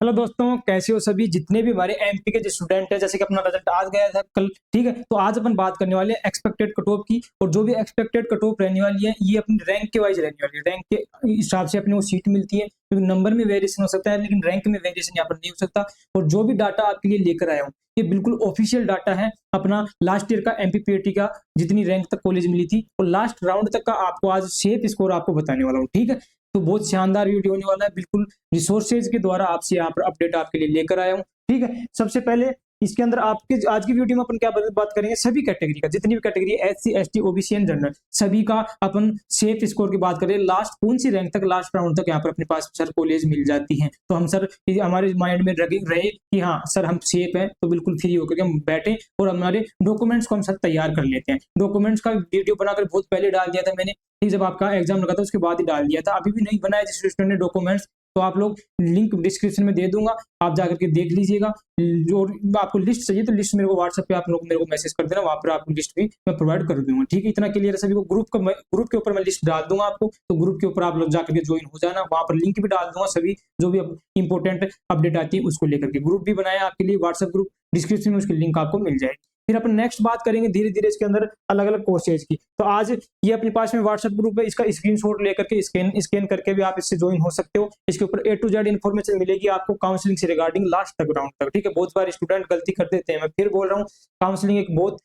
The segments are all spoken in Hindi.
हेलो दोस्तों, कैसे हो सभी? जितने भी हमारे एमपी के जो स्टूडेंट हैं, जैसे कि अपना रिजल्ट आज गया था कल, ठीक है? तो आज अपन बात करने वाले हैं एक्सपेक्टेड कट ऑफ की। और जो भी एक्सपेक्टेड कट ऑफ रहने वाली है, ये अपनी रैंक के वाइज रहने वाली है। रैंक के हिसाब से अपने को सीट मिलती है, क्योंकि नंबर में वेरिएशन हो सकता है, लेकिन रैंक में वेरिएशन यहाँ पर नहीं हो सकता। और जो भी डाटा आपके लिए लेकर आया हूँ, ये बिल्कुल ऑफिशियल डाटा है अपना लास्ट ईयर का एमपीपीएटी का, जितनी रैंक तक कॉलेज मिली थी और लास्ट राउंड तक का आपको आज सेफ स्कोर आपको बताने वाला हूँ, ठीक है? तो बहुत शानदार वीडियो होने वाला है, बिल्कुल रिसोर्सेज के द्वारा आपसे यहाँ पर अपडेट आपके लिए लेकर आया हूँ, ठीक है? सबसे पहले इसके अंदर आपके आज की वीडियो में अपन क्या बात करेंगे, सभी कैटेगरी का, जितनी भी category SC ST OBC and general, सभी का अपन सेफ स्कोर की बात करें। लास्ट कौन सी रैंक तक, लास्ट राउंड तक यहाँ पर अपने पास सर कॉलेज मिल जाती है, तो हम सर हमारे माइंड में रहे कि हाँ सर हम सेफ हैं, तो बिल्कुल फ्री होकर के हम बैठे और हमारे डॉक्यूमेंट्स को हम सर तैयार कर लेते हैं। डॉक्यूमेंट्स का वीडियो बनाकर बहुत पहले डाल दिया था मैंने, जब आपका एग्जाम लगा था उसके बाद ही डाल दिया था। अभी भी नहीं बनाया जिस स्टूडेंट ने डॉक्यूमेंट्स, तो आप लोग लिंक डिस्क्रिप्शन में दे दूंगा, आप जाकर के देख लीजिएगा। जो आपको लिस्ट चाहिए तो लिस्ट मेरे को व्हाट्सएप पे आप लोग मेरे को मैसेज कर देना, वहां पर आपको लिस्ट भी मैं प्रोवाइड कर दूंगा, ठीक है? इतना क्लियर है सभी को। ग्रुप के ऊपर मैं लिस्ट डाल दूंगा आपको, तो ग्रुप के ऊपर आप लोग जाकर के ज्वाइन हो जाना। वहां पर लिंक भी डाल दूंगा, सभी जो भी इंपॉर्टेंट अपडेट आती है उसको लेकर के। ग्रुप भी बनाया आपके लिए, व्हाट्सएप ग्रुप, डिस्क्रिप्शन में उसकी लिंक आपको मिल जाएगी। फिर अपन नेक्स्ट बात करेंगे धीरे धीरे इसके अंदर अलग अलग कोर्सेज की। तो आज ये अपने पास में व्हाट्सएप ग्रुप है, इसका स्क्रीनशॉट लेकर के स्कैन करके भी आप इससे ज्वाइन हो सकते हो। इसके ऊपर A to Z इन्फॉर्मेशन मिलेगी आपको काउंसलिंग से रिगार्डिंग लास्ट तक राउंड तक, ठीक है? बहुत बार स्टूडेंट गलती कर देते हैं, मैं फिर बोल रहा हूँ, काउंसलिंग एक बहुत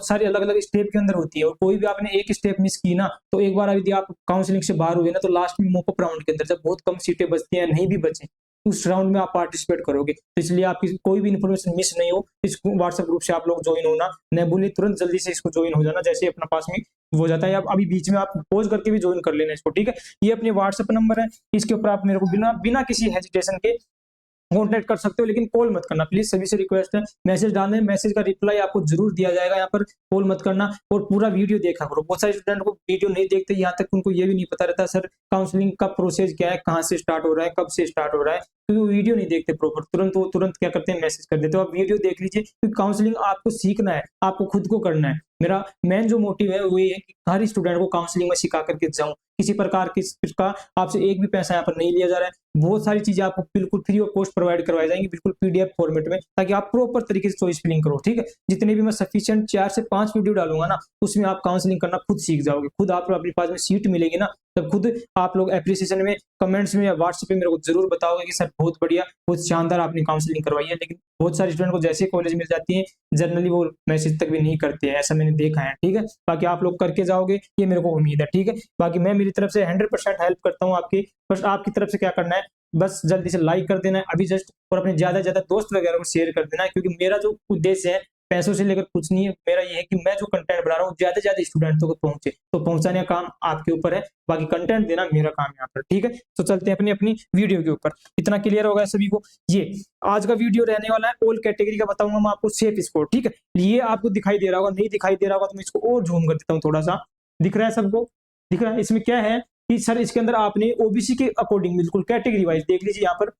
सारी अलग अलग स्टेप के अंदर होती है, और कोई भी आपने एक स्टेप मिस की ना, तो एक बार यदि आप काउंसलिंग से बाहर हुए ना, तो लास्ट में मॉकअप राउंड के अंदर जब बहुत कम सीटें बचती हैं, नहीं भी बचे, उस राउंड में आप पार्टिसिपेट करोगे। तो इसलिए आपकी कोई भी इन्फॉर्मेशन मिस नहीं हो, इस व्हाट्सएप ग्रुप से आप लोग ज्वाइन होना, न भूलिए, तुरंत जल्दी से इसको ज्वाइन हो जाना जैसे अपना पास में हो जाता है। आप अभी बीच में आप पॉज करके भी ज्वाइन कर लेना इसको, ठीक है? ये अपने व्हाट्सएप नंबर है, इसके ऊपर आप मेरे को बिना बिना किसी हेजिटेशन के कॉन्टेक्ट कर सकते हो, लेकिन कॉल मत करना प्लीज, सभी से रिक्वेस्ट है। मैसेज डालने, मैसेज का रिप्लाई आपको जरूर दिया जाएगा, यहाँ पर कॉल मत करना। और पूरा वीडियो देखा करो, बहुत सारे स्टूडेंट को वीडियो नहीं देखते, यहाँ तक उनको ये भी नहीं पता रहता सर काउंसलिंग का प्रोसेस क्या है, कहाँ से स्टार्ट हो रहा है, कब से स्टार्ट हो रहा है, क्योंकि वो वीडियो नहीं देखते प्रॉपर, तुरंत क्या करते हैं, मैसेज कर देते हो। आप वीडियो देख लीजिए, क्योंकि काउंसलिंग आपको सीखना है, आपको खुद को करना है। मेरा मेन जो मोटिव है वो ये है कि हर स्टूडेंट को काउंसलिंग में सिखा करके जाऊं, किसी प्रकार का आपसे एक भी पैसा यहाँ पर नहीं लिया जा रहा है। बहुत सारी चीजें आपको बिल्कुल फ्री ऑफ कॉस्ट प्रोवाइड करवाई जाएंगी, बिल्कुल पीडीएफ फॉर्मेट में, ताकि आप प्रॉपर तरीके से चॉइस फिलिंग करो, ठीक है? जितने भी मैं सफिशिएंट 4 से 5 वीडियो डालूंगा ना, उसमें आप काउंसलिंग करना खुद सीख जाओगे। खुद आप अपने पास में सीट मिलेगी ना, तब खुद आप लोग एप्रिसिएशन में, कमेंट्स में या व्हाट्सएप पे मेरे को जरूर बताओगे कि सर बहुत बढ़िया, बहुत शानदार आपने काउंसलिंग करवाई है। लेकिन बहुत सारे स्टूडेंट को जैसे कॉलेज मिल जाती है, जनरली वो मैसेज तक भी नहीं करते हैं, ऐसा मैंने देखा है, ठीक है? बाकी आप लोग करके जाओगे, ये मेरे को उम्मीद है, ठीक है? बाकी मैं मेरी तरफ से 100% हेल्प करता हूँ आपकी। बस आपकी तरफ से क्या करना है, बस जल्दी से लाइक कर देना है अभी जस्ट, और अपने ज्यादा से ज्यादा दोस्त वगैरह को शेयर कर देना है, क्योंकि मेरा जो उद्देश्य है पैसों से लेकर कुछ नहीं है। मेरा ये है कि मैं जो कंटेंट बना रहा हूँ ज्यादा से ज्यादा स्टूडेंट्स को पहुंचे, तो पहुंचाने का काम आपके ऊपर है, बाकी कंटेंट देना मेरा काम है यहाँ पर, ठीक है? तो चलते हैं अपनी अपनी वीडियो के ऊपर। इतना क्लियर होगा सभी को? ये आज का वीडियो रहने वाला है ऑल कैटेगरी का, बताऊंगा मैं आपको सेफ स्कोर, ठीक है? ये आपको दिखाई दे रहा होगा, नहीं दिखाई दे रहा होगा तो मैं इसको और जूम कर देता हूँ थोड़ा सा। दिख रहा है सबको? दिख रहा है? इसमें क्या है कि सर इसके अंदर आपने ओबीसी के अकॉर्डिंग बिल्कुल कैटेगरी वाइज देख लीजिए, यहाँ पर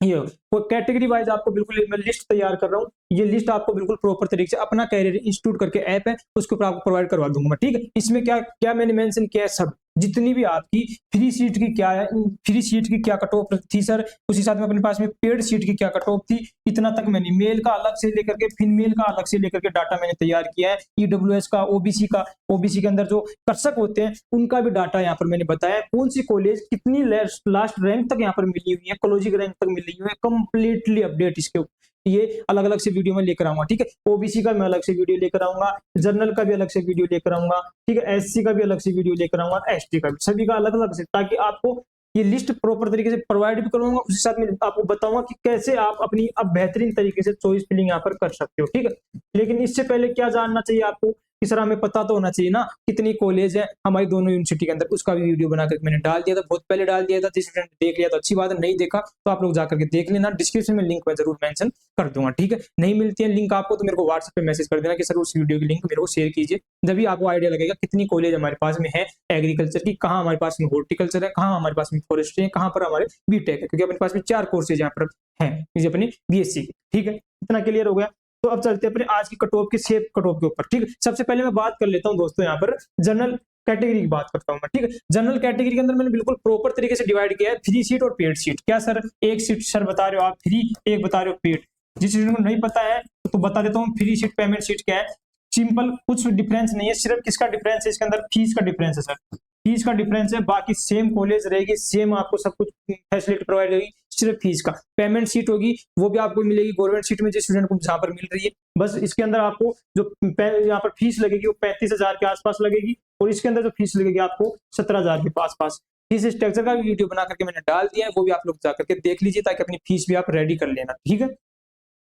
ये कैटेगरी वाइज आपको बिल्कुल मैं लिस्ट तैयार कर रहा हूँ। ये लिस्ट आपको बिल्कुल प्रॉपर तरीके से अपना कैरियर इंस्टीट्यूट करके ऐप है, उसके ऊपर आपको प्रोवाइड करवा दूंगा मैं, ठीक है? इसमें क्या क्या मैंने मेंशन किया है, सब जितनी भी आपकी फ्री सीट की क्या है, फ्री सीट की क्या कट ऑफ थी सर, उसी साथ में अपने पास में पेड सीट की क्या कट ऑफ थी, इतना तक मैंने मेल का अलग से लेकर के फीमेल का अलग से लेकर के डाटा मैंने तैयार किया है। ईडब्ल्यूएस का, ओबीसी के अंदर जो कर्षक होते हैं उनका भी डाटा यहाँ पर मैंने बताया, कौन सी कॉलेज कितनी लास्ट रैंक तक यहाँ पर मिली हुई है, कॉलेजिक रैंक तक मिली हुई है, कंप्लीटली अपडेट इसके ऊपर ये अलग अलग से वीडियो में लेकर आऊंगा, ठीक है? ओबीसी का मैं अलग से वीडियो लेकर आऊंगा, जनरल का भी अलग से वीडियो लेकर आऊंगा, ठीक है? एससी का भी अलग से वीडियो लेकर आऊंगा, एसटी का भी, सभी का अलग अलग से, ताकि आपको ये लिस्ट प्रॉपर तरीके से प्रोवाइड भी करूंगा, उसी साथ में आपको बताऊंगा कि कैसे आप अपनी अब बेहतरीन तरीके से चॉइस फिलिंग यहाँ पर कर सकते हो, ठीक है? लेकिन इससे पहले क्या जानना चाहिए आपको कि सर हमें पता तो होना चाहिए ना कितनी कॉलेज है हमारी दोनों यूनिवर्सिटी के अंदर, उसका भी वीडियो बनाकर मैंने डाल दिया था, बहुत पहले डाल दिया था। जिस स्टूडेंट ने देख लिया तो अच्छी बात है, नहीं देखा तो आप लोग जाकर के देख लेना, डिस्क्रिप्शन में लिंक मैं जरूर मेंशन कर दूंगा, ठीक है? नहीं मिलती है लिंक आपको तो मेरे को व्हाट्सएप पे मैसेज कर देना कि सर उस वीडियो की लिंक मेरे को शेयर कीजिए, जब भी आपको आइडिया लगेगा कितनी कॉलेज हमारे पास में है एग्रीकल्चर की, कहाँ हमारे पास में हॉर्टिकल्चर है, कहाँ हमारे पास में फॉरेस्ट्री है, कहाँ पर हमारे बीटेक है, क्योंकि अपने पास में 4 कोर्सेज यहाँ पर है अपनी बीएससी की, ठीक है? इतना क्लियर हो गया? तो अब चलते हैं अपने आज की कट ऑफ के सेफ कट ऑफ के ऊपर, ठीक है? सबसे पहले मैं बात कर लेता हूं दोस्तों यहाँ पर जनरल कैटेगरी की बात करता हूँ मैं, ठीक है। जनरल कैटेगरी के अंदर मैंने बिल्कुल प्रॉपर तरीके से डिवाइड किया है, फ्री सीट और पेड सीट। क्या सर, एक सीट सर बता रहे हो आप फ्री, एक बता रहे हो पेड। जिस स्टूडेंट को नहीं पता है तो बता देता हूँ, फ्री सीट पेमेंट सीट क्या है। सिंपल, कुछ डिफरेंस नहीं है, सिर्फ किसका डिफरेंस है इसके अंदर, फीस का डिफरेंस है सर, फीस का डिफरेंस है। बाकी सेम कॉलेज रहेगी, सेम आपको सब कुछ फैसिलिटी प्रोवाइड होगी, सिर्फ फीस का। पेमेंट सीट होगी वो भी आपको मिलेगी गवर्नमेंट सीट में, जिस स्टूडेंट को जहाँ पर मिल रही है। बस इसके अंदर आपको जो यहाँ पर फीस लगेगी वो 35,000 के आसपास लगेगी, और इसके अंदर जो फीस लगेगी आपको 17,000 के आसपास। इस स्ट्रक्चर का भी वीडियो बना करके मैंने डाल दिया है, वो भी आप लोग जाकर के देख लीजिए, ताकि अपनी फीस भी आप रेडी कर लेना, ठीक है।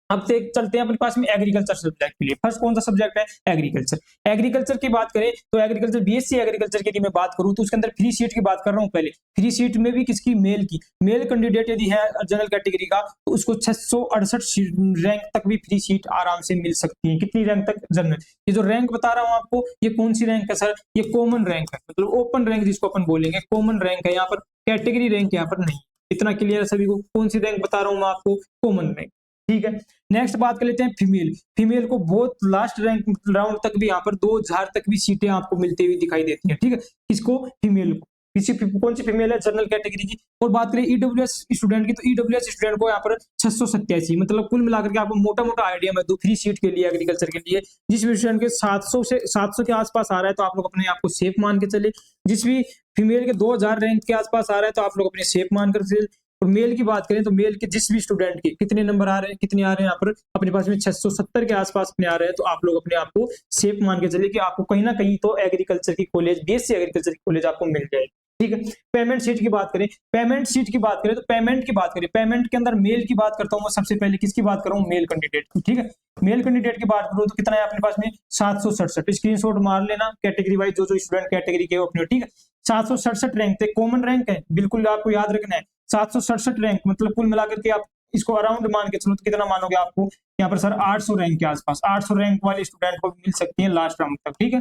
अब चलते हैं अपने पास में एग्रीकल्चर सब्जेक्ट के लिए। फर्स्ट कौन सा सब्जेक्ट है, एग्रीकल्चर। एग्रीकल्चर की बात करें तो एग्रीकल्चर, बीएससी एग्रीकल्चर की मैं बात करूं तो उसके अंदर फ्री सीट की बात कर रहा हूं। पहले फ्री सीट में भी किसकी, मेल की। मेल कैंडिडेट यदि है जनरल कैटेगरी का तो उसको 668 रैंक तक भी फ्री सीट आराम से मिल सकती है। कितनी रैंक तक, जनरल। ये जो रैंक बता रहा हूं आपको, ये कौन सी रैंक है सर, ये कॉमन रैंक है, मतलब ओपन रैंक जिसको अपन बोलेंगे, कॉमन रैंक है यहाँ पर, कैटेगरी रैंक यहाँ पर नहीं। इतना क्लियर है सभी को, कौन सी रैंक बता रहा हूं मैं आपको, कॉमन रैंक, ठीक है। नेक्स्ट बात कर लेते हैं फीमेल। फीमेल को बहुत लास्ट रैंक राउंड तक भी यहाँ पर 2,000 तक भी सीटें आपको मिलती हुई दिखाई देती हैं, ठीक है। किसको, फीमेल को। कौन सी फीमेल है, जनरल कैटेगरी की। और बात करें ईडब्ल्यूएस स्टूडेंट की, तो ईडब्ल्यूएस स्टूडेंट को यहाँ पर 687, मतलब कुल मिलाकर के आपको मोटा मोटा आइडिया में दो फ्री सीट के लिए एग्रीकल्चर के लिए। जिस भी स्टूडेंट के 700 के आसपास आ रहा है तो आप लोग अपने आप को सेफ मान के चले। जिस भी फीमेल के 2,000 रैंक के आसपास आ रहा है तो आप लोग अपने सेफ मान कर चले। और मेल की बात करें तो मेल के जिस भी स्टूडेंट के कितने नंबर आ रहे हैं, कितने आ रहे हैं यहाँ पर अपने पास में 670 के आसपास अपने आ रहे हैं, तो आप लोग अपने आप को सेफ मान के चलिए कि आपको कहीं ना कहीं तो एग्रीकल्चर की कॉलेज, बीएससी एग्रीकल्चर की कॉलेज आपको मिल जाएगी, ठीक है। पेमेंट सीट की बात करें, पेमेंट सीट की बात करें तो पेमेंट की बात करें, पेमेंट के अंदर मेल की बात करता हूं मैं सबसे पहले। किसकी बात कर रहा हूं, मेल कैंडिडेट की, ठीक है। मेल कैंडिडेट की बात करूं तो कितना है अपने पास में, 767। स्क्रीनशॉट मार लेना, कैटेगरी वाइज जो स्टूडेंट कैटेगरी के अपने, ठीक है। 767 रैंक थे, कॉमन रैंक है, बिल्कुल आपको याद रखना है। 767 रैंक मतलब कुल मिलाकर के आप इसको अराउंड मान के चलो तो कितना मानोगे आपको यहाँ पर सर, 800 रैंक के आसपास, 800 रैंक वाले स्टूडेंट को मिल सकती है लास्ट राउंड तक, ठीक है।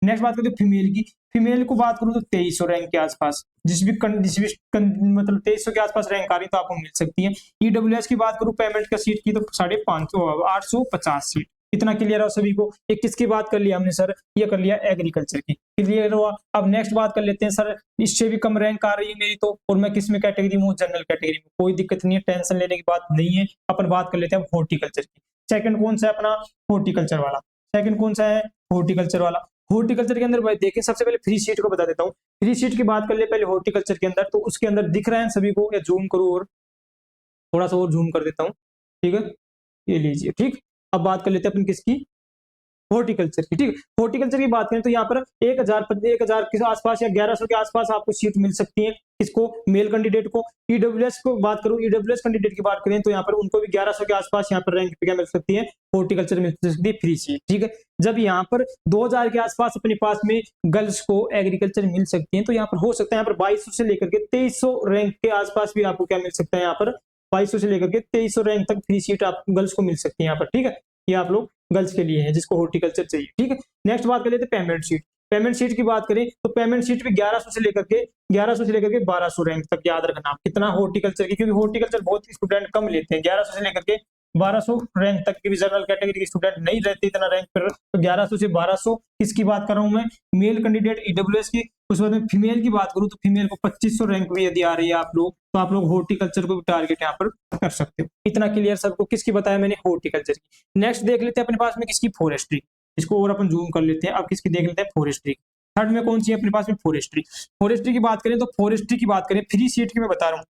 नेक्स्ट बात करते हैं फीमेल की। फीमेल को बात करूं तो 2300 रैंक के आसपास, जिस भी मतलब 2300 के आसपास रैंक आ रही तो आपको मिल सकती है। ईडब्ल्यूएस की बात करूं पेमेंट का सीट की तो 850 सीट। इतना क्लियर है सभी को। एक किसकी बात कर लिया हमने सर, ये कर लिया एग्रीकल्चर की, क्लियर हुआ। अब नेक्स्ट बात कर लेते हैं सर, इससे भी कम रैंक आ रही है मेरी तो, और मैं किस में कैटेगरी में हूँ, जनरल कैटेगरी में, कोई दिक्कत नहीं है, टेंशन लेने की बात नहीं है। अपन बात कर लेते हैं हॉर्टिकल्चर की। सेकंड कौन सा है अपना, हॉर्टिकल्चर वाला। सेकंड कौन सा है, हॉर्टिकल्चर वाला। हॉर्टिकल्चर के अंदर भाई देखिए, सबसे पहले फ्री सीट को बता देता हूँ। फ्री सीट की बात कर ले पहले हॉर्टिकल्चर के अंदर, तो उसके अंदर दिख रहा है सभी को, या जूम करूँ और थोड़ा सा और जूम कर देता हूँ, ठीक है, ये लीजिए, ठीक। अब बात कर लेते हैं अपन किसकी, हॉर्टिकल्चर की, ठीक है। हॉर्टिकल्चर की बात करें तो यहाँ पर 1,000 के आसपास या 1,100 के आसपास आपको सीट मिल सकती है। किसको, मेल कैंडिडेट को। ईडब्ल्यूएस को बात करूं, ईडब्ल्यूएस कैंडिडेट की बात करें तो यहाँ पर उनको भी 1,100 के आसपास यहाँ पर रैंक क्या मिल सकती है, हॉर्टिकल्चर मिल सकती है फ्री सीट, ठीक है। जब यहाँ पर 2,000 के आसपास अपने पास में गर्ल्स को एग्रीकल्चर मिल सकती है, तो यहाँ पर हो सकता है यहाँ पर 2,200 से लेकर के 2,300 रैंक के आसपास भी आपको क्या मिल सकता है, यहाँ पर 2,200 से लेकर के 2,300 रैंक तक फ्री सीट आप गर्ल्स को मिल सकती है यहाँ पर, ठीक है। ये आप लोग गर्ल्स के लिए है जिसको हॉर्टिकल्चर चाहिए, ठीक है। नेक्स्ट बात कर लेते हैं पेमेंट सीट। पेमेंट सीट की बात करें तो पेमेंट सीट भी 1100 से लेकर के 1200 रैंक तक, याद रखना कितना, हॉर्टिकल्चर की, क्योंकि हॉर्टिकल्चर बहुत स्टूडेंट कम लेते हैं। 1100 से लेकर के 1200 रैंक तक के भी जनरल कैटेगरी के स्टूडेंट नहीं रहते इतना रैंक पर, तो 1100 से 1200 किसकी बात कर रहा हूं मैं, मेल कैंडिडेट ईडब्ल्यूएस की। उस बाद में फीमेल की बात करूं तो फीमेल को 2500 रैंक भी यदि आ रही है आप लोग, तो आप लोग हॉर्टिकल्चर को भी टारगेट यहाँ पर कर सकते हो। इतना क्लियर सबको, किसकी बताया मैंने, हॉर्टिकल्चर की। नेक्स्ट देख लेते हैं अपने पास में किसकी, फॉरेस्ट्री। इसको और अपन जूम कर लेते हैं। अब किसकी देख लेते हैं, फॉरेस्ट्री। थर्ड में कौन सी है अपने पास में, फॉरेस्ट्री। फॉरेस्ट्री की बात करें तो फॉरेस्ट्री की बात करें, फ्री सीट की मैं बता रहा हूँ,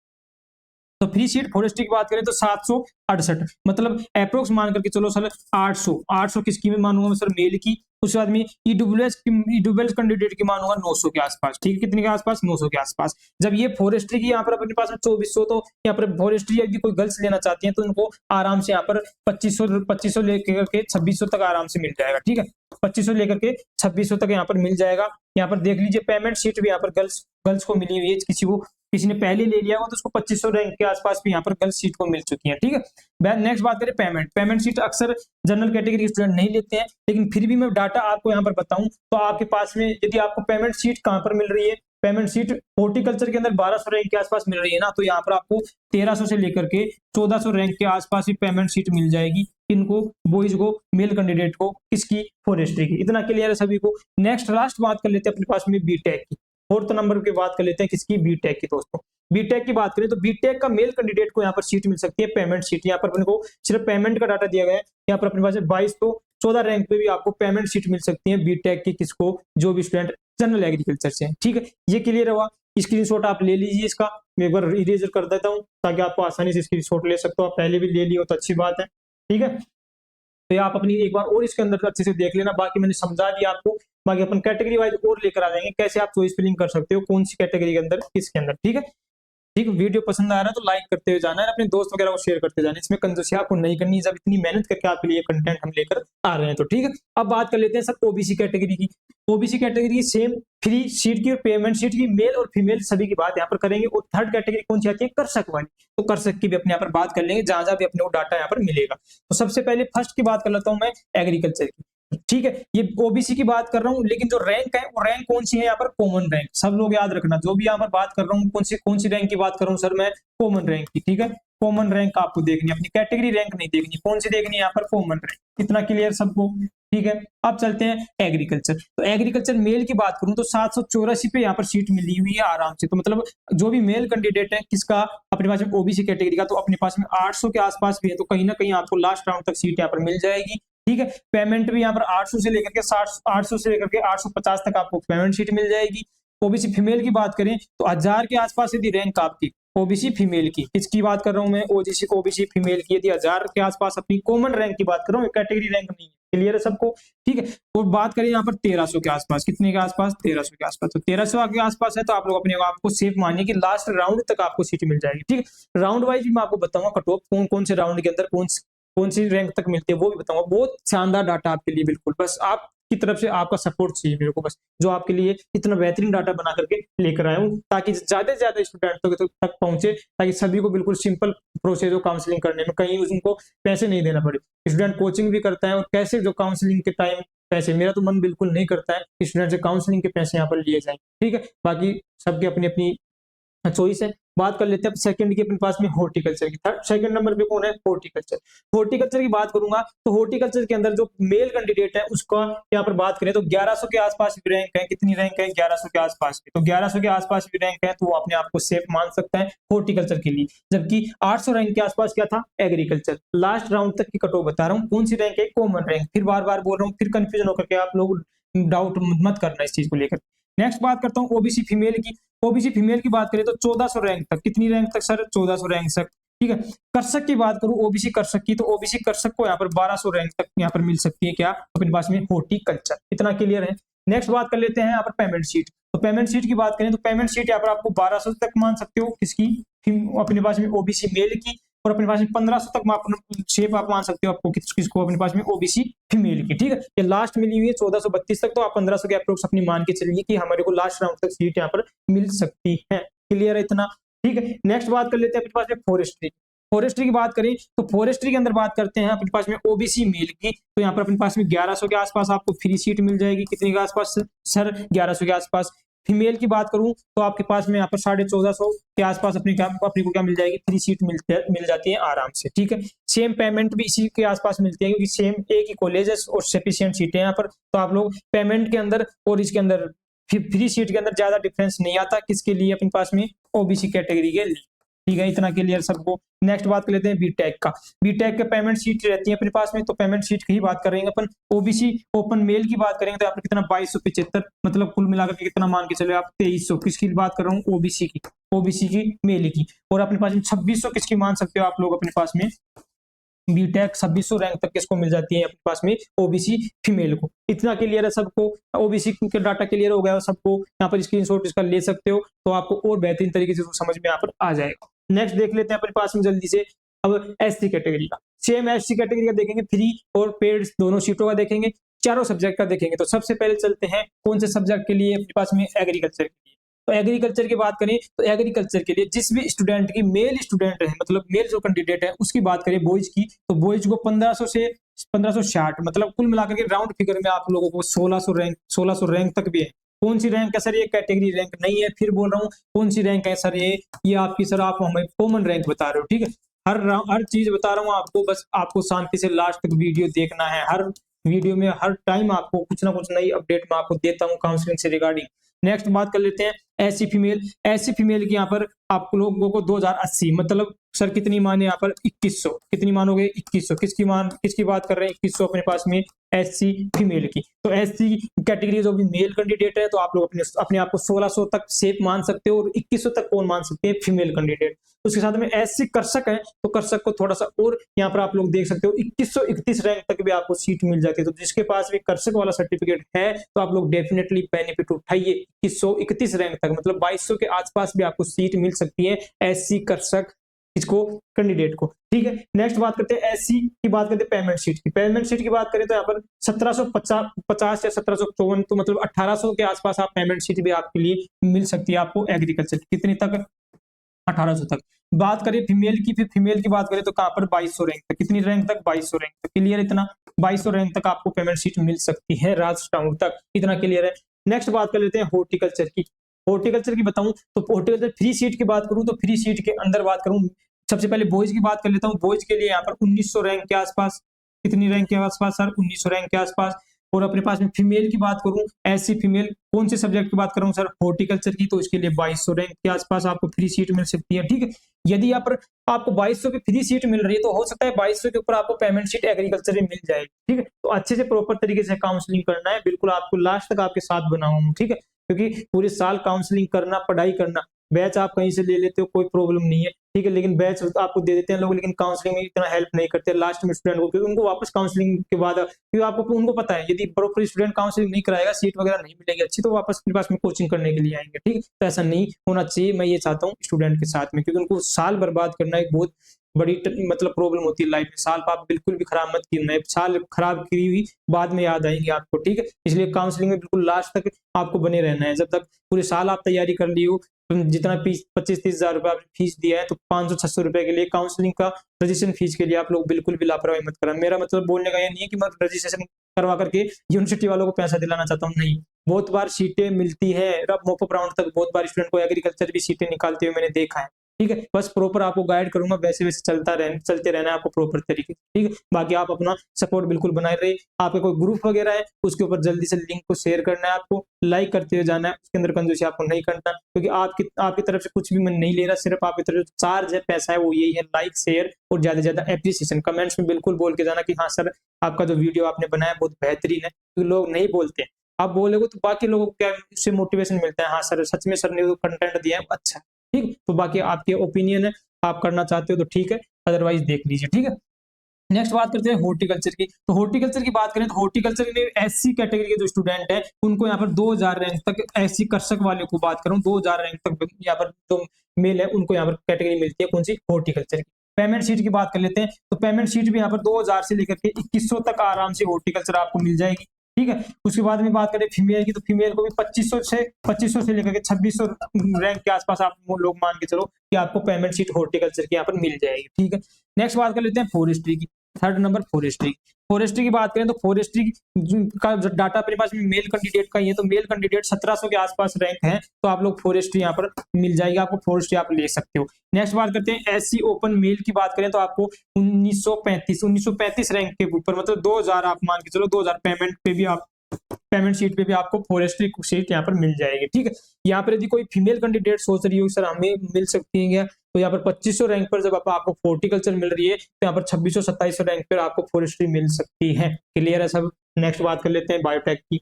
तो फ्री सीट फॉरेस्ट्री की बात करें तो 768, मतलब अप्रोक्स मान करके चलो सर 800 किसकी में मानूंगा मैं सर, मेल की। उसके बाद में ईडब्ल्यूएस कैंडिडेट की मानूंगा 900 के आसपास, ठीक है। कितने के आसपास, 900 के आसपास। जब ये फॉरेस्ट्री की यहाँ पर अपने पास में 2400, तो यहाँ पर फॉरेस्ट्री यदि कोई गर्ल्स लेना चाहती है तो उनको आराम से यहाँ पर 2500 लेकर के 2600 तक आराम से मिल जाएगा, ठीक है। 2500 लेकर के 2600 तक यहाँ पर मिल जाएगा। यहाँ पर देख लीजिए पेमेंट सीट भी यहाँ पर गर्ल्स को मिली हुई है। किसी ने पहले ले लिया हो तो उसको 2500 रैंक के आसपास भी यहाँ पर गर्ल्स सीट को मिल चुकी है, ठीक है। नेक्स्ट बात करें पेमेंट सीट अक्सर जनरल कैटेगरी के स्टूडेंट नहीं लेते हैं, लेकिन फिर भी मैं डाटा आपको यहाँ पर बताऊं तो आपके पास में यदि आपको पेमेंट सीट कहाँ पर मिल रही है, पेमेंट सीट हॉर्टिकल्चर के अंदर 1200 रैंक के आसपास मिल रही है ना, तो यहाँ पर आपको 1300 से लेकर के 1400 रैंक के आसपास ही पेमेंट सीट मिल जाएगी इनको, बॉयज को, मेल कैंडिडेट को, किसकी, फॉरेस्ट्री की। इतना क्लियर है सभी को। नेक्स्ट लास्ट बात कर लेते हैं अपने पास में बीटेक की, फोर्थ नंबर की बात कर लेते हैं किसकी, बीटेक की। दोस्तों बीटेक की बात करें तो बीटेक का मेल कैंडिडेट को यहाँ पर सीट मिल सकती है पेमेंट सीट। यहाँ पर अपने को सिर्फ पेमेंट का डाटा दिया गया है, यहाँ पर अपने पास 22 तो 14 रैंक पे भी आपको पेमेंट सीट मिल सकती है बीटेक की, किसको, जो भी स्टूडेंट जनरल एग्रीकल्चर से है। ठीक है, ये क्लियर हुआ। स्क्रीनशॉट आप ले लीजिए इसका, मैं एक बार इरेजर कर देता हूँ ताकि आपको आसानी से स्क्रीनशॉट ले सकते हो। आप पहले भी ले लियो तो अच्छी बात है। ठीक है, तो आप अपनी एक बार और इसके अंदर अच्छे से देख लेना, बाकी मैंने समझा दिया आपको। बाकी अपन कैटेगरी वाइज और लेकर आ जाएंगे कैसे आप चॉइस फिलिंग कर सकते हो, कौन सी कैटेगरी के अंदर, किसके अंदर। ठीक है, ठीक है, वीडियो पसंद आ रहा है तो लाइक करते हुए जाना है, अपने दोस्त वगैरह को शेयर करते जाना है। इसमें कंजूसी आपको नहीं करनी जब इतनी मेहनत करके आपके लिए कंटेंट हम लेकर आ रहे हैं तो। ठीक है, अब बात कर लेते हैं सर ओबीसी कैटेगरी की। ओबीसी कैटेगरी की सेम फ्री सीट की और पेमेंट सीट की, मेल और फीमेल सभी की बात यहाँ पर करेंगे। और थर्ड कैटेगरी कौन सी आती है, कर्षक वाली, तो कर्षक की भी अपने यहाँ पर बात कर लेंगे, जहां जहां भी अपने को डाटा यहाँ पर मिलेगा। तो सबसे पहले फर्स्ट की बात कर लेता हूँ मैं, एग्रीकल्चर की। ठीक है, ये ओबीसी की बात कर रहा हूँ, लेकिन जो रैंक है वो रैंक कौन सी है यहाँ पर, कॉमन रैंक। सब लोग याद रखना, जो भी यहाँ पर बात कर रहा हूँ कौन सी रैंक की बात कर रहा हूँ सर मैं, कॉमन रैंक की। ठीक है, कॉमन रैंक आपको देखनी है, अपनी कैटेगरी रैंक नहीं देखनी, कौन सी देखनी है यहाँ पर, कॉमन रैंक। इतना क्लियर सबको। ठीक है, अब चलते हैं एग्रीकल्चर। तो एग्रीकल्चर मेल की बात करूं तो 784 पे यहाँ पर सीट मिली हुई है आराम से। तो मतलब जो भी मेल कैंडिडेट है किसका, अपने पास में ओबीसी कैटेगरी का, तो अपने पास में 800 के आसपास भी है, तो कहीं ना कहीं आपको लास्ट राउंड तक सीट यहाँ पर मिल जाएगी। ठीक है, पेमेंट भी यहाँ पर 800 से लेकर के 800 से लेकर के 850 तक आपको पेमेंट सीट मिल जाएगी। ओबीसी फीमेल की बात करें तो 1000 के आसपास यदि रैंक आपकी ओबीसी फीमेल की, किसकी बात कर रहा हूं मैं, ओबीसी फीमेल की, यदि 1000 के आसपास अपनी कॉमन रैंक की बात कर रहा हूँ, कैटेगरी रैंक नहीं है। क्लियर है सबको। ठीक है, और बात करें यहाँ पर 1300 के आसपास, कितने के आसपास, 1300 के आसपास। तो 1300 के आसपास है तो आप लोग अपने आप को सेफ मानिए कि लास्ट राउंड तक आपको सीट मिल जाएगी। ठीक है, राउंड वाइज भी मैं आपको बताऊंगा कट ऑफ कौन कौन से राउंड के अंदर कौन सी रैंक तक मिलती है वो भी बताऊंगा। बहुत शानदार डाटा आपके लिए, बिल्कुल बस आपकी तरफ से आपका सपोर्ट चाहिए मेरे को, बस जो आपके लिए इतना बेहतरीन डाटा बना करके लेकर आया हूँ, ताकि ज्यादा से ज्यादा स्टूडेंट तक पहुंचे, ताकि सभी को बिल्कुल सिंपल प्रोसेस हो काउंसलिंग करने में, कहीं उनको पैसे नहीं देना पड़े। स्टूडेंट कोचिंग भी करता है और कैसे जो काउंसलिंग के टाइम पैसे, मेरा तो मन बिल्कुल नहीं करता है कि स्टूडेंट से काउंसलिंग के पैसे यहाँ पर लिए जाए। ठीक है, बाकी सबकी अपनी अपनी चॉइस है। बात कर लेते हैं सेकंड की अपने पास में हॉर्टिकल्चर की। थर्ड सेकंड नंबर पे कौन है, हॉर्टिकल्चर। हॉर्टिकल्चर की बात करूंगा तो हॉर्टिकल्चर के अंदर जो मेल कैंडिडेट है उसका यहाँ पर बात करें तो 1100 के आसपास भी रैंक है। कितनी रैंक है, 1100 के आसपास भी। तो 1100 के आसपास भी रैंक है तो वो अपने आप को सेफ मान सकता है हॉर्टिकल्चर के लिए। जबकि 800 रैंक के आसपास क्या था, एग्रीकल्चर। लास्ट राउंड तक की कटो बता रहा हूँ, कौन सी रैंक है, कॉमन रैंक। फिर बार बार बोल रहा हूँ, फिर कंफ्यूजन होकर के आप लोग डाउट मत करना इस चीज को लेकर। नेक्स्ट बात करता हूँ ओबीसी फीमेल की। ओबीसी फीमेल की बात करें तो 1400 रैंक तक। कितनी रैंक तक सर, 1400 रैंक तक। ठीक है, कर्षक की बात करूं ओबीसी कर्षक की, तो ओबीसी कर्षक को यहाँ पर 1200 रैंक तक यहाँ पर मिल सकती है क्या, अपने पास में हॉर्टिकल्चर। इतना क्लियर है। नेक्स्ट बात कर लेते हैं यहाँ पर पेमेंट सीट। तो पेमेंट सीट की बात करें तो पेमेंट सीट यहाँ पर आपको 1200 तक मान सकते हो, किसकी, अपने पास में ओबीसी मेल की। और अपने पास में 1500 तक शेप आप मान सकते हो आपको किसको, अपने पास में ओबीसी फीमेल की। ठीक है, ये लास्ट मिली हुई है 1432 तक, तो आप 1500 के अप्रोक्स अपनी मान के चलिए कि हमारे को लास्ट राउंड तक सीट यहाँ पर मिल सकती है। क्लियर है इतना। ठीक है, नेक्स्ट बात कर लेते हैं अपने पास में फॉरेस्ट्री। फॉरेस्ट्री की बात करें तो फॉरेस्ट्री के अंदर बात करते हैं अपने पास में ओबीसी मेल की, तो यहाँ पर अपने पास में 1100 के आसपास आपको फ्री सीट मिल जाएगी। कितने के आसपास सर, 1100 के आसपास। फीमेल की बात करूं तो आपके पास में यहाँ पर 1450 के आसपास अपनी को क्या मिल जाएगी, फ्री सीट मिल जाती है आराम से। ठीक है, सेम पेमेंट भी इसी के आसपास मिलती है, क्योंकि सेम एक ही कॉलेजेस और सफिशिएंट सीटें यहाँ पर, तो आप लोग पेमेंट के अंदर और इसके अंदर फ्री सीट के अंदर ज्यादा डिफरेंस नहीं आता। किसके लिए, अपने पास में ओबीसी कैटेगरी के लिए। ठीक है, इतना क्लियर सबको। नेक्स्ट बात कर लेते हैं बीटेक का। बीटेक के पेमेंट सीट रहती है अपने पास में, तो पेमेंट सीट की ही बात करेंगे अपन। ओबीसी ओपन मेल की बात करेंगे तो यहाँ पर कितना 2275, मतलब कुल मिलाकर के कितना मान के चलो आप 2300। किसकी बात कर रहा हूँ, ओबीसी की, ओबीसी की मेल की। और अपने पास में 2600 किसकी मान सकते हो आप लोग, अपने पास में बीटेक 2600 रैंक तक किसको मिल जाती है, अपने पास में ओबीसी फीमेल को। इतना क्लियर है सबको, ओबीसी के डाटा क्लियर हो गया सबको। यहाँ पर स्क्रीनशॉट इसका ले सकते हो तो आपको और बेहतरीन तरीके से समझ में यहाँ पर आ जाएगा। नेक्स्ट देख लेते हैं अपने पास में जल्दी से अब एससी कैटेगरी का। सेम एससी कैटेगरी का देखेंगे, फ्री और पेड दोनों सीटों का देखेंगे, चारों सब्जेक्ट का देखेंगे। तो सबसे पहले चलते हैं कौन से सब्जेक्ट के लिए, अपने पास में एग्रीकल्चर के लिए। तो एग्रीकल्चर की बात करें तो एग्रीकल्चर के लिए जिस भी स्टूडेंट की मेल स्टूडेंट है, मतलब मेल जो कैंडिडेट है उसकी बात करें बॉयज की, तो बॉयज को 1500 से 1560, मतलब कुल मिलाकर के राउंड फिगर में आप लोगों को 1600 रैंक तक भी है। कौन सी रैंक है सर? ये कैटेगरी रैंक नहीं है। फिर बोल रहा हूँ कौन सी रैंक है सर? ये आपकी सर आप हमें कॉमन रैंक बता रहे हो, ठीक है। हर चीज बता रहा हूँ आपको, बस आपको शांति से लास्ट तक वीडियो देखना है। हर वीडियो में हर टाइम आपको कुछ ना कुछ नई अपडेट मैं आपको देता हूँ काउंसलिंग से रिगार्डिंग। नेक्स्ट बात कर लेते हैं एससी फीमेल। एससी फीमेल की यहाँ पर आप लोगों को 2080 मतलब सर कितनी मान है यहाँ पर? 2100। कितनी मानोगे? 2100। किसकी बात कर रहे हैं? 2100 अपने पास में एससी फीमेल की। तो एससी कैटेगरी जो भी मेल कैंडिडेट है तो आप लोग अपने आप को 1600 तक सेफ मान सकते हो, और 2100 तक कौन मान सकते हैं? Female candidate. उसके साथ में एससी कर्षक है तो कर्षक को थोड़ा सा और यहाँ पर आप लोग देख सकते हो 2131 रैंक तक भी आपको सीट मिल जाती है। तो जिसके पास भी कर्षक वाला सर्टिफिकेट है तो आप लोग डेफिनेटली बेनिफिट उठाइए। 2131 रैंक तक मतलब 2200 के आसपास भी आपको सीट मिल सकती है एससी कर्षक इसको कैंडिडेट को, ठीक है। नेक्स्ट बात करते हैं एससी की, बात करते हैं पेमेंट शीट की। पेमेंट शीट की बात करें तो यहाँ पर 1750 या 1754 तो मतलब 1800 के आसपास आप पेमेंट शीट भी आपके लिए मिल सकती है आपको एग्रीकल्चर। कितनी तक? 1800 तक। बात करें फीमेल की, फिर फीमेल की बात करें तो कहां पर? 2200 रैंक तक। कितनी रैंक तक? 2200 रैंक तक। क्लियर? इतना 2200 रैंक तक आपको पेमेंट शीट मिल सकती है राजस्थान तक। इतना क्लियर है। नेक्स्ट बात कर लेते हैं हॉर्टिकल्चर की। हॉर्टिकल्चर की बताऊं तो हॉर्टिकल्चर फ्री सीट की बात करूं तो फ्री सीट के अंदर बात करूं, सबसे पहले बॉयज की बात कर लेता हूं। बॉयज के लिए यहाँ पर 1900 रैंक के आसपास। कितनी रैंक के आसपास सर? 1900 रैंक के आसपास। और अपने पास में फीमेल की बात करूं, एससी फीमेल कौन से सब्जेक्ट की बात कर रहा हूं सर? हॉर्टिकल्चर की। तो इसके लिए 2200 रैंक के आसपास आपको फ्री सीट मिल सकती है, ठीक है। यदि यहाँ पर आपको 2200 पे फ्री सीट मिल रही है तो हो सकता है 2200 के ऊपर आपको पेमेंट सीट एग्रीकल्चर में मिल जाएगी, ठीक है। तो अच्छे से प्रॉपर तरीके से काउंसलिंग करना है, बिल्कुल आपको लास्ट तक आपके साथ बनाऊंगा, ठीक है। क्योंकि पूरे साल काउंसलिंग करना, पढ़ाई करना, बैच आप कहीं से ले लेते हो कोई प्रॉब्लम नहीं है, ठीक है। लेकिन बैच आपको दे देते हैं लोग, लेकिन काउंसलिंग में इतना हेल्प नहीं करते लास्ट में स्टूडेंट को, क्योंकि उनको वापस काउंसलिंग के बाद, क्योंकि आपको उनको पता है यदि प्रॉपर स्टूडेंट काउंसलिंग नहीं कराएगा, सीट वगैरह नहीं मिलेगी अच्छी, तो वापस अपने पास में कोचिंग करने के लिए आएंगे, ठीक है। तो ऐसा नहीं होना चाहिए, मैं ये चाहता हूँ स्टूडेंट के साथ में, क्योंकि उनको साल बर्बाद करना एक बहुत बड़ी मतलब प्रॉब्लम होती है लाइफ में। साल आप बिल्कुल भी खराब मत कीजिए, साल खराब की हुई बाद में याद आएंगे आपको, ठीक है। इसलिए काउंसलिंग में बिल्कुल लास्ट तक आपको बने रहना है। जब तक पूरे साल आप तैयारी कर ली हो, जितना 25-30 हजार रुपए आपने फीस दिया है, तो 500-600 रुपए के लिए काउंसलिंग का रजिस्ट्रेशन फीस के लिए आप लोग बिल्कुल भी लापरवाही मत करना। मेरा मतलब बोलने का ये नहीं है कि मैं रजिस्ट्रेशन करवा करके यूनिवर्सिटी वालों को पैसा दिलाना चाहता हूँ, नहीं। बहुत बार सीटें मिलती है, अब मॉपअप राउंड तक बहुत बार स्टूडेंट को एग्रीकल्चर भी सीटें निकालते हुए मैंने देखा है, ठीक है। बस प्रॉपर आपको गाइड करूंगा, वैसे वैसे चलते रहना है आपको प्रॉपर तरीके से, ठीक है। बाकी आप अपना सपोर्ट बिल्कुल बनाए रहे। आपका कोई ग्रुप वगैरह है उसके ऊपर जल्दी से लिंक को शेयर करना है, आपको लाइक करते हुए जाना है, उसके अंदर कंजूसी आपको नहीं करना, क्योंकि आपकी तरफ से कुछ भी मैं नहीं ले रहा, सिर्फ आपकी तरफ से चार्ज है, पैसा है, वो यही है, लाइक शेयर और ज्यादा से ज्यादा एप्रिसिएशन। कमेंट्स में बिल्कुल बोल के जाना कि हाँ सर आपका जो वीडियो आपने बनाया बहुत बेहतरीन है, क्योंकि लोग नहीं बोलते। आप बोलोगे तो बाकी लोगों को क्या इससे मोटिवेशन मिलता है, हाँ सर सच में सर ने जो कंटेंट दिया है अच्छा है, ठीक। तो बाकी आपके ओपिनियन है, आप करना चाहते हो तो ठीक है, अदरवाइज देख लीजिए, ठीक है। नेक्स्ट बात करते हैं हॉर्टिकल्चर की। तो हॉर्टिकल्चर की बात करें तो हॉर्टिकल्चर में एससी कैटेगरी के जो स्टूडेंट है उनको यहाँ पर 2000 रैंक तक, एससी कर्षक वाले को बात करूं 2000 रैंक तक यहाँ पर जो मेल है उनको यहाँ पर कैटेगरी मिलती है, कौन सी? हॉर्टिकल्चर की। पेमेंट शीट की बात कर लेते हैं तो पेमेंट शीट भी यहाँ पर 2000 से लेकर के 2100 तक आराम से हॉर्टिकल्चर आपको मिल जाएगी, ठीक है। उसके बाद में बात करें फीमेल की, तो फीमेल को भी 2500 से लेकर के 2600 रैंक के आसपास आप लोग मान के चलो कि आपको पेमेंट शीट हॉर्टिकल्चर की यहाँ पर मिल जाएगी, ठीक है। नेक्स्ट बात कर लेते हैं फॉरेस्ट्री की। Third number forestry. फॉरेस्ट्री की बात करें तो फॉरेस्ट्री का जो डाटा अपने पास में मेल कैंडिडेट का ही है, तो मेल कैंडिडेट 1700 के आसपास रैंक है, तो आप लोग फॉरेस्ट्री यहाँ पर मिल जाएगी, आपको फॉरेस्ट्री आप ले सकते हो। नेक्स्ट बात करते हैं एससी ओपन मेल की बात करें तो आपको 1935 रैंक के ऊपर मतलब 2000 आप मान के चलो, 2000 पेमेंट शीट पे भी आपको फॉरेस्ट्री सीट यहाँ पर मिल जाएगी, ठीक है। यहाँ पर यदि कोई फीमेल कैंडिडेट सोच रही हो सर हमें मिल सकती है क्या, तो यहाँ पर 2500 रैंक पर जब आपको हॉर्टिकल्चर मिल रही है तो यहाँ पर 2600-2700 रैंक पर आपको फॉरेस्ट्री मिल सकती है। क्लियर है सब। नेक्स्ट बात कर लेते हैं बायोटेक की,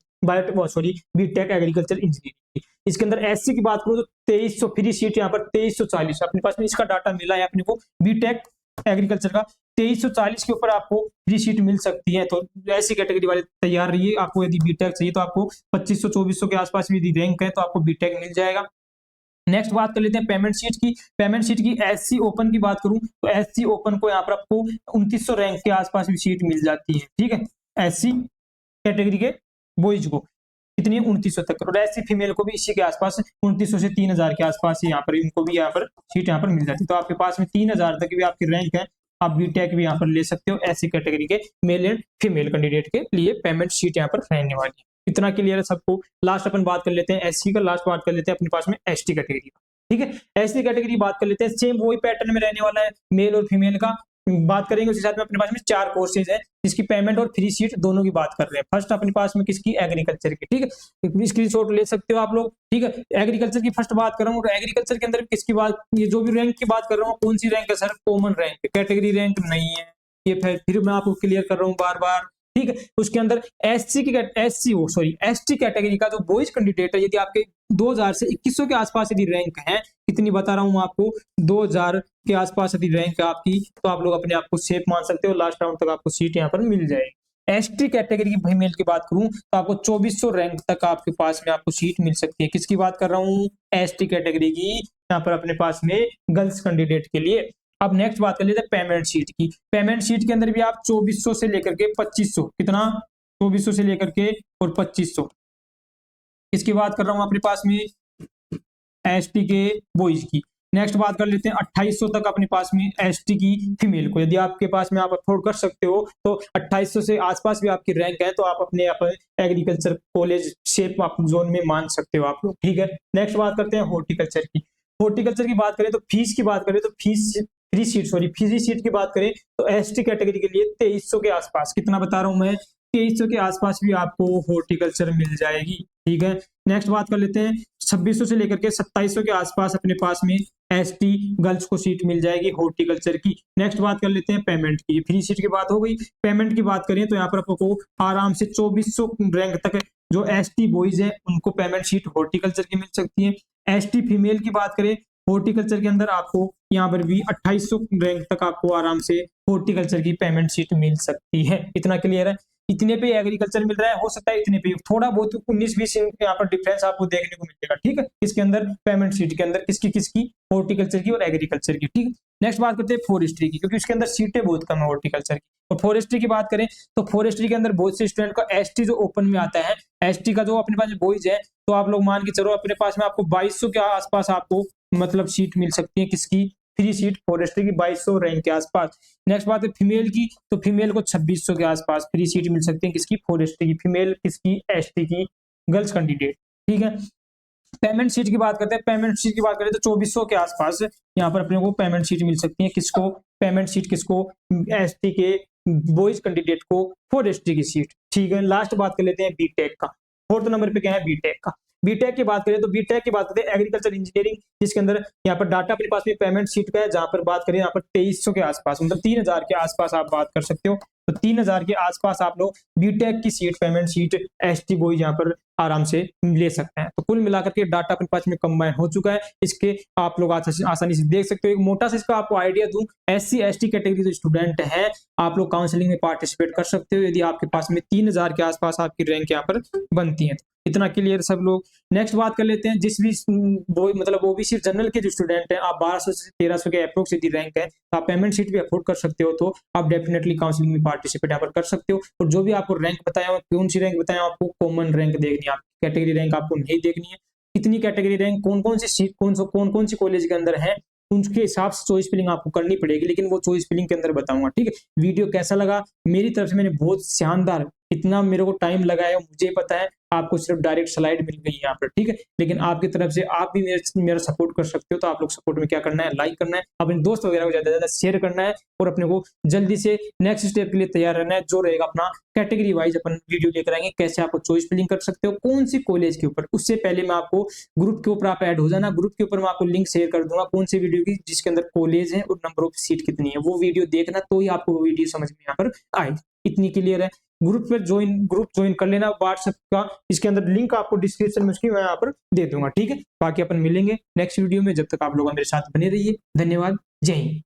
बीटेक एग्रीकल्चर इंजीनियरिंग की। इसके अंदर एससी की बात करूँ तो 2300 फ्री सीट यहाँ पर 2340 अपने पास में इसका डाटा मिला है अपने को, बीटेक एग्रीकल्चर का 2340 के ऊपर आपको फ्री सीट मिल सकती है। तो ऐसी कैटेगरी वाले तैयार रहिए, आपको यदि बीटेक चाहिए तो आपको 2500-2400 के आसपास यदि रैंक है तो आपको बीटेक मिल जाएगा। नेक्स्ट बात कर लेते हैं पेमेंट शीट की। पेमेंट शीट की एससी ओपन की बात करूं तो एससी ओपन को यहाँ पर आपको 2900 रैंक के आसपास भी सीट मिल जाती है, ठीक है। एससी कैटेगरी के बॉयज को कितनी है? 2900 तक, और एससी फीमेल को भी इसी के आसपास 2900 से 3000 के आसपास यहाँ पर इनको भी यहाँ पर सीट यहाँ पर मिल जाती है। तो आपके पास में 3000 तक भी आपकी रैंक है, आप बीटेक भी यहाँ पर ले सकते हो। एससी कैटेगरी के मेल एंड फीमेल कैंडिडेट के लिए पेमेंट शीट यहाँ पर रहने वाली है, इतना क्लियर है सबको। लास्ट अपन बात कर लेते हैं एससी का, लास्ट बात कर लेते हैं अपने पास में एसटी कैटेगरी का, ठीक है। एसटी कैटेगरी बात कर लेते हैं, सेम वही पैटर्न में रहने वाला है, मेल और फीमेल का बात करेंगे। उसी साथ में अपने पास में 4 कोर्सेज है जिसकी पेमेंट और फ्री सीट दोनों की बात कर रहे हैं। फर्स्ट अपने पास में किसकी, एग्रीकल्चर की, ठीक है। स्क्रीनशॉट ले सकते हो आप लोग, ठीक है। एग्रीकल्चर की फर्स्ट बात कर रहा हूँ, तो एग्रीकल्चर के अंदर किसकी बात, ये जो भी रैंक की बात कर रहा हूँ, कौन सी रैंक है sir, common rank, category rank नहीं है, ये फिर मैं आपको क्लियर कर रहा हूँ बार बार, ठीक है। उसके अंदर एसटी कैटेगरी का जो बॉयज कैंडिडेट है, यदि आपके 2000 से 2100 के आसपास यदि रैंक है, कितनी बता रहा हूं आपको, 2000 के आसपास यदि रैंक है आपकी, तो आप लोग अपने आप को सेफ मान सकते हो, लास्ट राउंड तक आपको सीट यहाँ पर मिल जाएगी। एसटी कैटेगरी की फीमेल की बात करूं तो आपको 2400 रैंक तक आपके पास में आपको सीट मिल सकती है। किसकी बात कर रहा हूं, एसटी कैटेगरी की, यहाँ पर अपने पास में गर्ल्स कैंडिडेट के लिए। अब नेक्स्ट बात कर लेते हैं पेमेंट शीट की। पेमेंट शीट के अंदर भी आप 2400 से लेकर के 2500, कितना, 2400 से लेकर के और 2500, इसकी बात कर रहा हूं अपने पास में एसटी के बॉयज की। नेक्स्ट बात कर लेते हैं 2800 तक अपने पास में एसटी की फीमेल को। यदि आपके पास में आप अफोर्ड कर सकते हो तो 2800 से आसपास भी आपकी रैंक है, तो आप अपने एग्रीकल्चर कॉलेज शेप आप जोन में मान सकते हो आप लोग, ठीक है। नेक्स्ट बात करते हैं हॉर्टिकल्चर की। हॉर्टिकल्चर की बात करें तो फीस की बात करें तो फ्री सीट की बात करें तो एसटी कैटेगरी के लिए 2300 के आसपास, कितना बता रहा हूं मैं, 2300 के आसपास भी आपको हॉर्टिकल्चर मिल जाएगी, ठीक है। नेक्स्ट बात कर लेते हैं 2600 से लेकर के 2700 के आसपास अपने पास में एसटी गर्ल्स को सीट मिल जाएगी हॉर्टिकल्चर की। नेक्स्ट बात कर लेते हैं पेमेंट की। फ्री सीट की बात हो गई, पेमेंट की बात करें तो यहाँ पर आपको आराम से 2400 रैंक तक जो एसटी बॉयज है उनको पेमेंट सीट हॉर्टिकल्चर की मिल सकती है। एसटी फीमेल की बात करें हॉर्टिकल्चर के अंदर आपको यहाँ पर भी 2800 रैंक तक आपको आराम से हॉर्टिकल्चर की पेमेंट सीट मिल सकती है। इतना क्लियर है। इतने पे एग्रीकल्चर मिल रहा है, हो सकता है इतने पे थोड़ा बहुत 19-20 यहाँ पर डिफरेंस आपको देखने को मिलेगा, ठीक है। इसके अंदर पेमेंट सीट के अंदर किसकी हॉर्टिकल्चर की और एग्रीकल्चर की, ठीक है। नेक्स्ट बात करते हैं फॉरेस्ट्री की, क्योंकि उसके अंदर सीटें बहुत कम है हॉर्टिकल्चर की। और फॉरेस्ट्री की बात करें तो फॉरेस्ट्री के अंदर बहुत से स्टूडेंट का एसटी जो ओपन में आता है, एसटी का जो अपने पास बॉयज है, तो आप लोग मान के चलो अपने पास में आपको 2200 के आसपास आपको मतलब सीट मिल सकती है, किसकी, फ्री सीट फॉरेस्ट्री की 2200 रैंक के आसपास। नेक्स्ट बात है फीमेल की, तो फीमेल को 2600 के आसपास फ्री सीट मिल सकती है, किसकी, फॉरेस्ट्री की फीमेल, किसकी, एसटी की गर्ल्स कैंडिडेट, ठीक है। पेमेंट सीट की बात करते हैं, पेमेंट सीट की बात करें तो 2400 के आसपास यहाँ पर अपने को पेमेंट सीट मिल सकती है, किसको, पेमेंट सीट किसको, एसटी के बॉयज कैंडिडेट को फॉरेस्ट्री की सीट, ठीक है। लास्ट बात कर लेते हैं बीटेक का। 4th नंबर पे क्या है, बीटेक का। बीटेक की बात करें तो बीटेक की बात करते हैं एग्रीकल्चर इंजीनियरिंग, जिसके अंदर यहाँ पर डाटा अपने पास में पेमेंट सीट का है, जहां पर बात करें यहाँ पर 2300 के आसपास, मतलब 3000 के आसपास आप बात कर सकते हो। तो 3000 के आसपास आप लोग बीटेक की seat, payment seat ST boys यहाँ पर आराम से ले सकते हैं। तो कुल मिलाकर के डाटा अपने पास में कंबाइन हो चुका है, इसके आप लोग आसानी से देख सकते हो। एक मोटा सा इसका आपको आइडिया दूं, एससी एसटी कैटेगरी जो स्टूडेंट है आप लोग काउंसलिंग में पार्टिसिपेट कर सकते हो यदि आपके पास में 3000 के आसपास आपकी रैंक यहाँ पर बनती है। इतना क्लियर सब लोग। नेक्स्ट बात कर लेते हैं जिस भी मतलब ओबीसी जनरल के जो स्टूडेंट हैं, आप 1200 से 1300 के अप्रोक्स यदि रैंक है तो आप पेमेंट सीट भी अफोर्ड कर सकते हो, तो आप डेफिनेटली काउंसलिंग में पार्टिसिपेट यहाँ पर कर सकते हो। और जो भी आपको रैंक बताया, कौन सी रैंक बताया, आपको कॉमन रैंक देखनी है, आपकी कैटेगरी रैंक आपको नहीं देखनी है। कितनी कैटेगरी रैंक, कौन सी सीट, कौन सी कॉलेज के अंदर है, उनके हिसाब से चॉइस फिलिंग आपको करनी पड़ेगी, लेकिन वो चॉइस फिलिंग के अंदर बताऊंगा, ठीक है। वीडियो कैसा लगा, मेरी तरफ से मैंने बहुत शानदार, इतना मेरे को टाइम लगाया मुझे पता है, आपको सिर्फ डायरेक्ट स्लाइड मिल गई यहाँ पर, ठीक है। लेकिन आपकी तरफ से आप भी मेरा सपोर्ट कर सकते हो, तो आप लोग सपोर्ट में क्या करना है, लाइक करना है, अपने दोस्त वगैरह को ज्यादा से ज्यादा शेयर करना है, और अपने को जल्दी से नेक्स्ट स्टेप के लिए तैयार रहना है, जो रहेगा अपना कैटेगरी वाइज अपन वीडियो लेकर आएंगे, कैसे आपको चॉइस फिलिंग कर सकते हो, कौन सी कॉलेज के ऊपर। उससे पहले मैं आपको ग्रुप के ऊपर आप ऐड हो जाना, ग्रुप के ऊपर मैं आपको लिंक शेयर कर दूंगा, कौन सी वीडियो की जिसके अंदर कॉलेज है और नंबर ऑफ सीट कितनी है, वो वीडियो देखना, तो ही आपको वो वीडियो समझ में यहाँ पर आएगी। इतनी क्लियर है। ग्रुप ज्वाइन कर लेना व्हाट्सएप का, इसके अंदर लिंक आपको डिस्क्रिप्शन में उसकी मैं यहाँ पर दे दूंगा, ठीक है। बाकी अपन मिलेंगे नेक्स्ट वीडियो में, जब तक आप लोग मेरे साथ बने रहिए। धन्यवाद, जय हिंद।